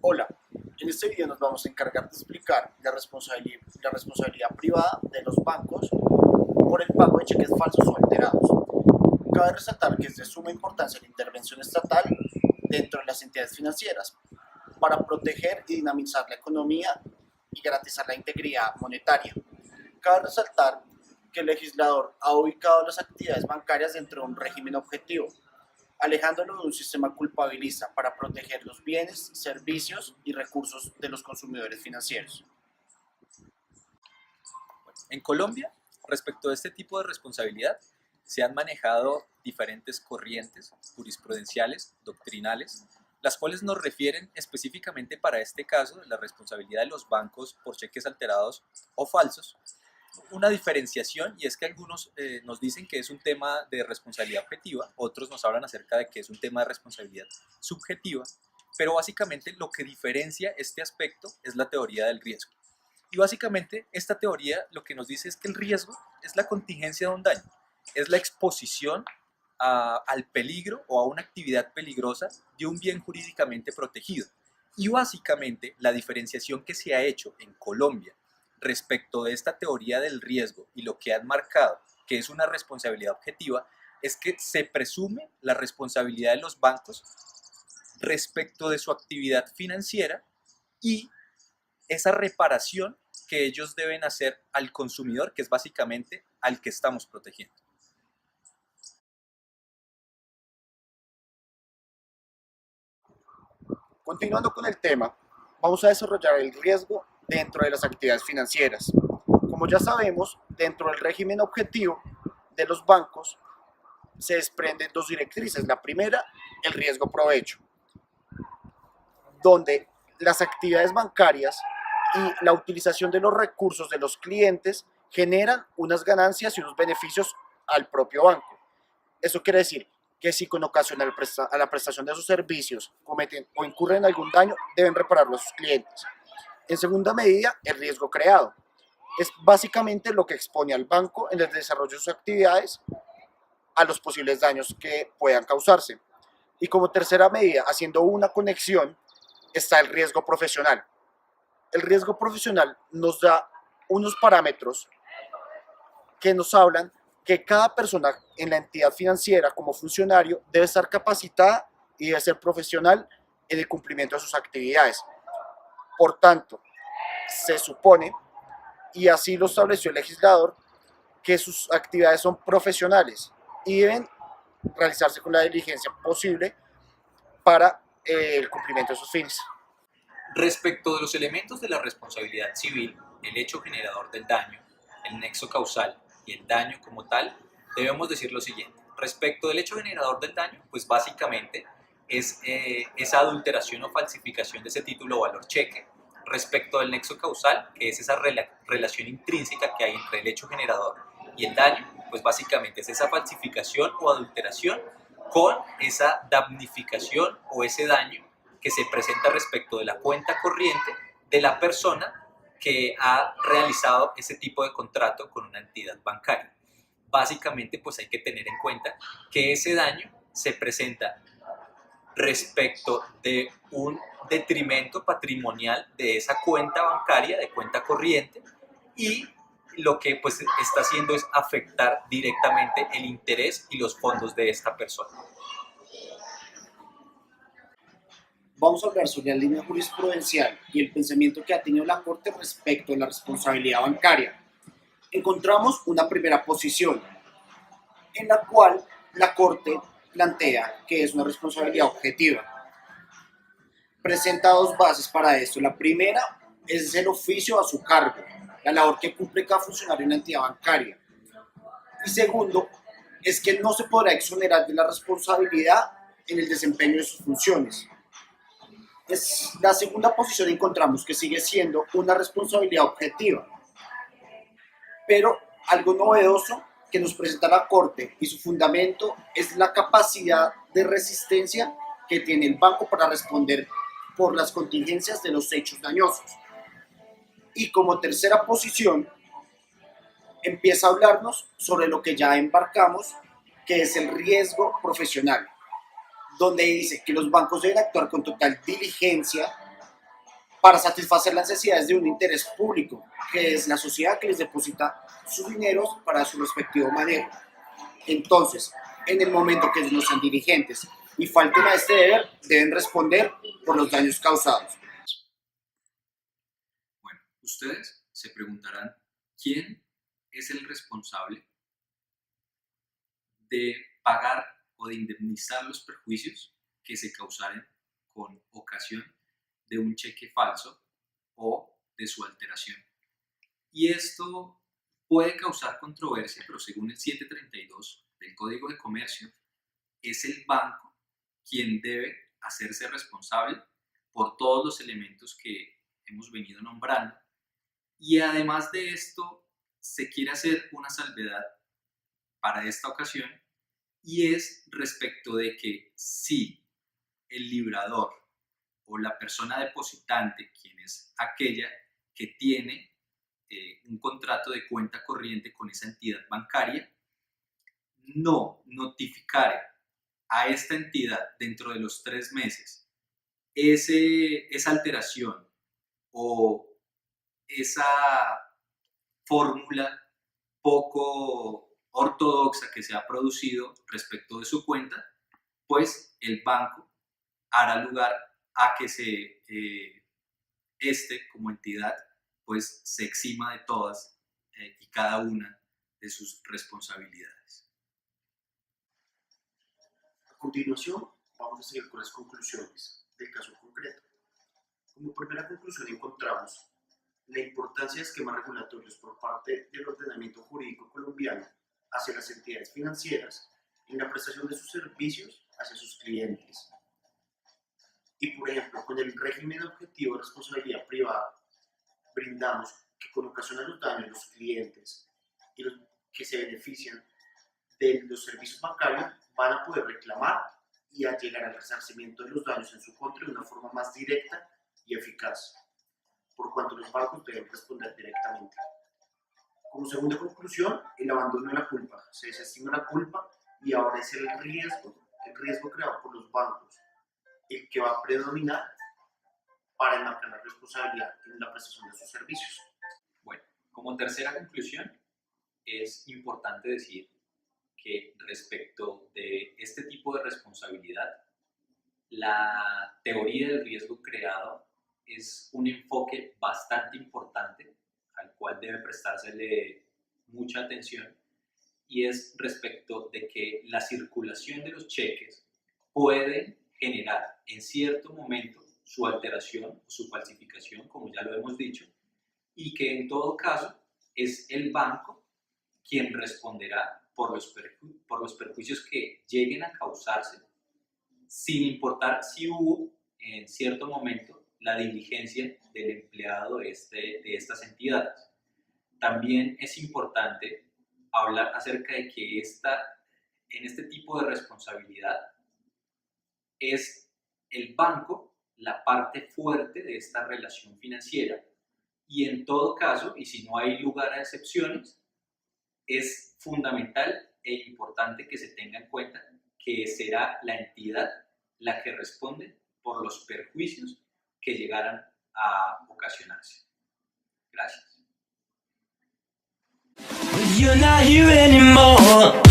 Hola, en este video nos vamos a encargar de explicar la responsabilidad privada de los bancos por el pago de cheques falsos o alterados. Cabe resaltar que es de suma importancia la intervención estatal dentro de las entidades financieras para proteger y dinamizar la economía y garantizar la integridad monetaria. Cabe resaltar que el legislador ha ubicado las actividades bancarias dentro de un régimen objetivo, alejándolo de un sistema culpabilista para proteger los bienes, servicios y recursos de los consumidores financieros. En Colombia, respecto a este tipo de responsabilidad, se han manejado diferentes corrientes jurisprudenciales, doctrinales, las cuales nos refieren específicamente para este caso de la responsabilidad de los bancos por cheques alterados o falsos. Una diferenciación, y es que algunos nos dicen que es un tema de responsabilidad objetiva, otros nos hablan acerca de que es un tema de responsabilidad subjetiva, pero básicamente lo que diferencia este aspecto es la teoría del riesgo. Y básicamente esta teoría lo que nos dice es que el riesgo es la contingencia de un daño, es la exposición al peligro o a una actividad peligrosa de un bien jurídicamente protegido. Y básicamente la diferenciación que se ha hecho en Colombia respecto de esta teoría del riesgo y lo que han marcado, que es una responsabilidad objetiva, es que se presume la responsabilidad de los bancos respecto de su actividad financiera y esa reparación que ellos deben hacer al consumidor, que es básicamente al que estamos protegiendo. Continuando con el tema, vamos a desarrollar el riesgo dentro de las actividades financieras. Como ya sabemos, dentro del régimen objetivo de los bancos se desprenden dos directrices. La primera, el riesgo provecho, donde las actividades bancarias y la utilización de los recursos de los clientes generan unas ganancias y unos beneficios al propio banco. Eso quiere decir que si con ocasión a la prestación de sus servicios cometen o incurren algún daño, deben repararlo a sus clientes. En segunda medida, el riesgo creado. Es básicamente lo que expone al banco en el desarrollo de sus actividades a los posibles daños que puedan causarse. Y como tercera medida, haciendo una conexión, está el riesgo profesional. El riesgo profesional nos da unos parámetros que nos hablan que cada persona en la entidad financiera como funcionario debe estar capacitada y debe ser profesional en el cumplimiento de sus actividades. Por tanto, se supone, y así lo estableció el legislador, que sus actividades son profesionales y deben realizarse con la diligencia posible para el cumplimiento de sus fines. Respecto de los elementos de la responsabilidad civil, el hecho generador del daño, el nexo causal y el daño como tal, debemos decir lo siguiente. Respecto del hecho generador del daño, pues básicamente es esa adulteración o falsificación de ese título o valor cheque. Respecto del nexo causal, que es esa relación intrínseca que hay entre el hecho generador y el daño, pues básicamente es esa falsificación o adulteración con esa damnificación o ese daño que se presenta respecto de la cuenta corriente de la persona que ha realizado ese tipo de contrato con una entidad bancaria. Básicamente, pues hay que tener en cuenta que ese daño se presenta respecto de un detrimento patrimonial de esa cuenta bancaria, de cuenta corriente, y lo que pues está haciendo es afectar directamente el interés y los fondos de esta persona. Vamos a hablar sobre la línea jurisprudencial y el pensamiento que ha tenido la Corte respecto a la responsabilidad bancaria. Encontramos una primera posición en la cual la Corte plantea que es una responsabilidad objetiva. Presenta dos bases para esto. La primera es el oficio a su cargo, la labor que cumple cada funcionario en una entidad bancaria. Y segundo, es que no se podrá exonerar de la responsabilidad en el desempeño de sus funciones. Es la segunda posición encontramos que sigue siendo una responsabilidad objetiva, pero algo novedoso que nos presenta la Corte y su fundamento es la capacidad de resistencia que tiene el banco para responder por las contingencias de los hechos dañosos. Y como tercera posición empieza a hablarnos sobre lo que ya embarcamos, que es el riesgo profesional, donde dice que los bancos deben actuar con total diligencia para satisfacer las necesidades de un interés público, que es la sociedad que les deposita sus dineros para su respectivo manejo. Entonces, en el momento que no sean dirigentes y falten a este deber, deben responder por los daños causados. Bueno, ustedes se preguntarán, ¿quién es el responsable de pagar o de indemnizar los perjuicios que se causaren con ocasión de un cheque falso o de su alteración? Y esto puede causar controversia, pero según el 732 del Código de Comercio, es el banco quien debe hacerse responsable por todos los elementos que hemos venido nombrando. Y además de esto, se quiere hacer una salvedad para esta ocasión, y es respecto de que si el librador o la persona depositante, quien es aquella que tiene un contrato de cuenta corriente con esa entidad bancaria, no notificare a esta entidad dentro de los 3 meses esa alteración o esa fórmula poco ortodoxa que se ha producido respecto de su cuenta, pues el banco hará lugar a que como entidad pues se exima de todas y cada una de sus responsabilidades. A continuación, vamos a seguir con las conclusiones del caso concreto. Como primera conclusión encontramos la importancia de esquemas regulatorios por parte del ordenamiento jurídico colombiano hacia las entidades financieras en la prestación de sus servicios hacia sus clientes. Y por ejemplo, con el régimen objetivo de responsabilidad privada, brindamos que con ocasión de los daños los clientes y los que se benefician de los servicios bancarios van a poder reclamar y a llegar al resarcimiento de los daños en su contra de una forma más directa y eficaz, por cuanto los bancos deben responder directamente. Como segunda conclusión, el abandono de la culpa. Se desestima la culpa y ahora es el riesgo creado por los bancos el que va a predominar para enmarcar la responsabilidad en la prestación de sus servicios. Bueno, como tercera conclusión, es importante decir que respecto de este tipo de responsabilidad, la teoría del riesgo creado es un enfoque bastante importante al cual debe prestársele mucha atención, y es respecto de que la circulación de los cheques puede generar en cierto momento su alteración o su falsificación, como ya lo hemos dicho, y que en todo caso es el banco quien responderá por los perjuicios que lleguen a causarse, sin importar si hubo en cierto momento la diligencia del empleado de estas entidades. También es importante hablar acerca de que en este tipo de responsabilidad es el banco la parte fuerte de esta relación financiera, y en todo caso, y si no hay lugar a excepciones, es fundamental e importante que se tenga en cuenta que será la entidad la que responde por los perjuicios que llegaran a ocasionarse. Gracias. You're not here anymore.